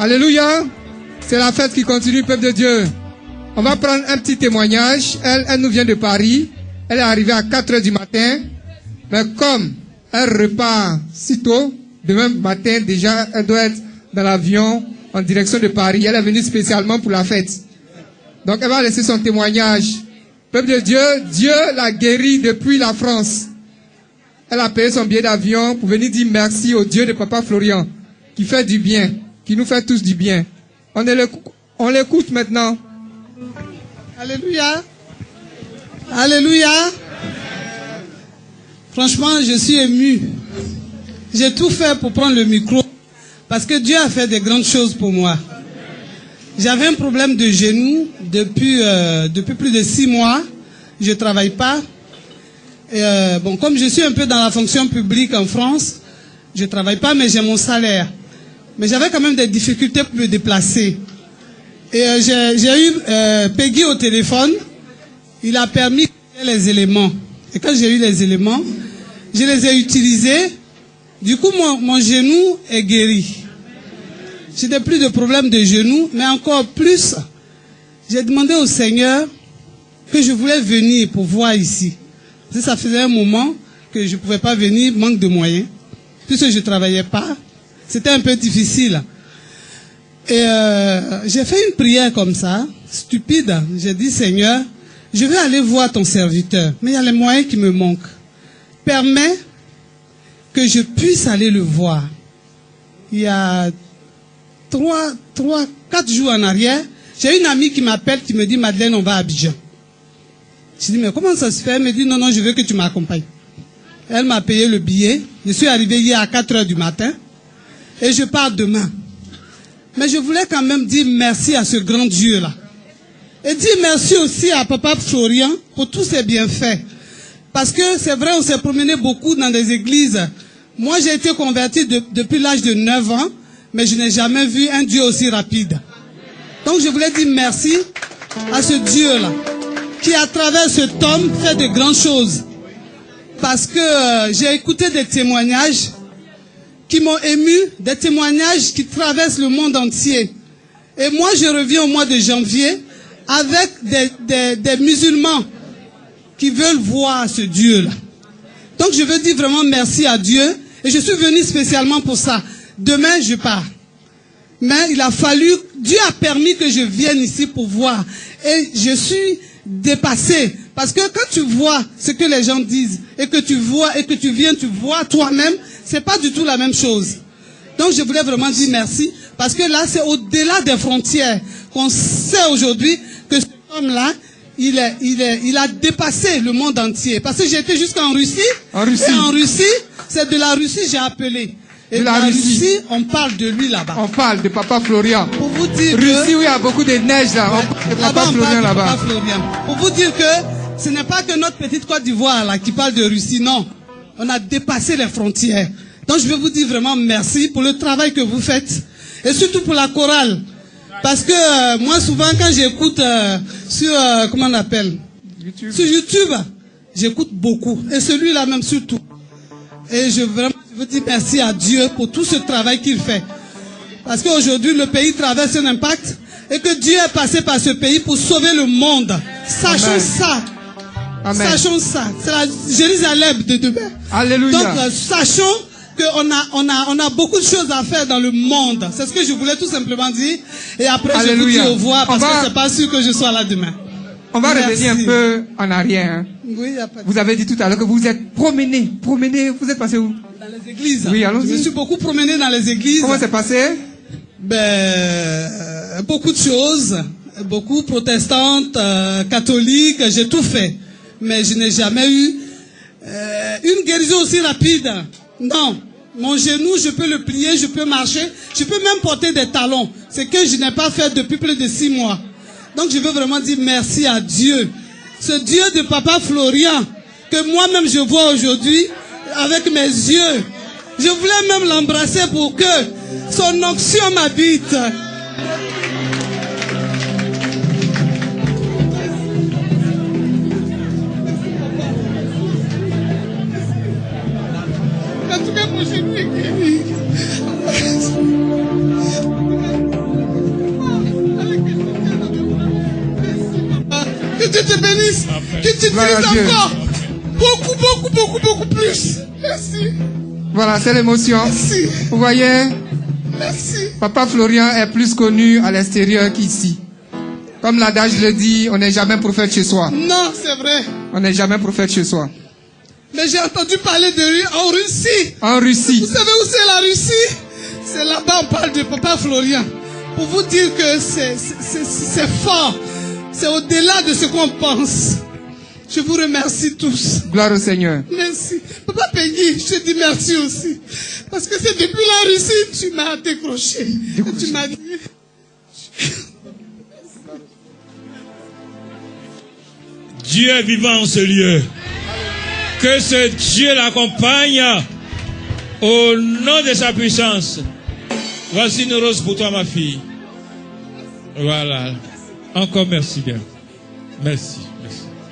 Alléluia. C'est la fête qui continue, peuple de Dieu. On va prendre un petit témoignage. Elle nous vient de Paris. Elle est arrivée à 4 heures du matin. Mais comme elle repart si tôt, demain matin déjà, elle doit être dans l'avion en direction de Paris. Elle est venue spécialement pour la fête. Donc elle va laisser son témoignage. Peuple de Dieu, Dieu l'a guérie depuis la France. Elle a payé son billet d'avion pour venir dire merci au Dieu de Papa Florian, qui fait du bien, qui nous fait tous du bien. On l'écoute maintenant. Alléluia. Alléluia. Franchement, je suis ému. J'ai tout fait pour prendre le micro parce que Dieu a fait des grandes choses pour moi. J'avais un problème de genou depuis plus de 6 mois. Je ne travaille pas. Et comme je suis un peu dans la fonction publique en France, je ne travaille pas, mais j'ai mon salaire. Mais j'avais quand même des difficultés pour me déplacer. Et j'ai eu Peggy au téléphone. Il a permis les éléments. Et quand j'ai eu les éléments, je les ai utilisés. Du coup, mon genou est guéri. Je n'ai plus de problème de genou, mais encore plus, j'ai demandé au Seigneur que je voulais venir pour voir ici. Parce que ça faisait un moment que je ne pouvais pas venir, manque de moyens. Puisque je ne travaillais pas, c'était un peu difficile. Et j'ai fait une prière comme ça, stupide. J'ai dit, Seigneur, je vais aller voir ton serviteur, mais il y a les moyens qui me manquent. Permets que je puisse aller le voir. Il y a 4 jours en arrière, j'ai une amie qui m'appelle, qui me dit, Madeleine, on va à Abidjan. Je dis, mais comment ça se fait? Elle me dit, non, je veux que tu m'accompagnes. Elle m'a payé le billet. Je suis arrivé hier à 4 heures du matin et je pars demain. Mais je voulais quand même dire merci à ce grand Dieu-là. Et dire merci aussi à Papa Florian pour tous ses bienfaits. Parce que c'est vrai, on s'est promené beaucoup dans des églises. Moi, j'ai été converti depuis l'âge de 9 ans, mais je n'ai jamais vu un Dieu aussi rapide. Donc je voulais dire merci à ce Dieu-là, qui à travers cet homme fait de grandes choses. Parce que j'ai écouté des témoignages qui m'ont ému, des témoignages qui traversent le monde entier. Et moi, je reviens au mois de janvier avec des musulmans qui veulent voir ce Dieu-là. Donc je veux dire vraiment merci à Dieu. Et je suis venu spécialement pour ça. Demain, je pars. Mais il a fallu, Dieu a permis que je vienne ici pour voir. Et je suis dépassé. Parce que quand tu vois ce que les gens disent, et que tu vois, et que tu viens, tu vois toi-même, c'est pas du tout la même chose. Donc je voulais vraiment dire merci. Parce que là, c'est au-delà des frontières qu'on sait aujourd'hui que cet homme-là, il a dépassé le monde entier. Parce que j'ai été jusqu'en Russie. En Russie. Et en Russie, c'est de la Russie j'ai appelé. Et de la Russie, on parle de lui là-bas. On parle de Papa Florian. Pour vous dire Russie, où il y a beaucoup de neige là. On parle de Papa Florian là-bas. Pour vous dire que ce n'est pas que notre petite Côte d'Ivoire là qui parle de Russie, non. On a dépassé les frontières. Donc je veux vous dire vraiment merci pour le travail que vous faites. Et surtout pour la chorale. Parce que moi souvent quand j'écoute sur, comment on appelle, sur YouTube, j'écoute beaucoup. Et celui-là même surtout. Et je veux dire merci à Dieu pour tout ce travail qu'il fait. Parce qu'aujourd'hui, le pays traverse un impact et que Dieu est passé par ce pays pour sauver le monde. Sachons Amen. Ça. Amen. Sachons ça. C'est la Jérusalem de demain. Alléluia. Donc, sachons qu'on a beaucoup de choses à faire dans le monde. C'est ce que je voulais tout simplement dire. Et après, Alléluia. Je vous dis au revoir parce que c'est pas sûr que je sois là demain. On va revenir un peu en arrière. Hein. Oui, pas vous avez dit tout à l'heure que vous êtes promené. Vous êtes passé où? Dans les églises. Oui, allons-y. Je me suis beaucoup promené dans les églises. Comment c'est passé? Beaucoup de choses. Beaucoup protestantes, catholiques, j'ai tout fait. Mais je n'ai jamais eu une guérison aussi rapide. Non. Mon genou, je peux le plier, je peux marcher. Je peux même porter des talons. C'est que je n'ai pas fait depuis plus de 6 mois. Donc je veux vraiment dire merci à Dieu. Ce Dieu de Papa Florian, que moi-même je vois aujourd'hui avec mes yeux. Je voulais même l'embrasser pour que son onction m'habite. En tout cas, mon genou est guéri. Que tu Gloire à Dieu. utilises encore beaucoup plus. Merci. Voilà, c'est l'émotion. Merci. Vous voyez, Merci. Papa Florian est plus connu à l'extérieur qu'ici. Comme l'adage le dit, on n'est jamais prophète chez soi. Non, c'est vrai. On n'est jamais prophète chez soi. Mais j'ai entendu parler de lui en Russie. En Russie. Vous savez où c'est la Russie? C'est là-bas, on parle de Papa Florian. Pour vous dire que c'est fort. C'est au-delà de ce qu'on pense. Je vous remercie tous. Gloire au Seigneur. Merci. Papa Peggy, je te dis merci aussi. Parce que c'est depuis la Russie tu m'as décroché. Tu m'as dit... Dieu est vivant en ce lieu. Que ce Dieu l'accompagne au nom de sa puissance. Voici une rose pour toi, ma fille. Voilà. Encore merci bien. Merci. Merci.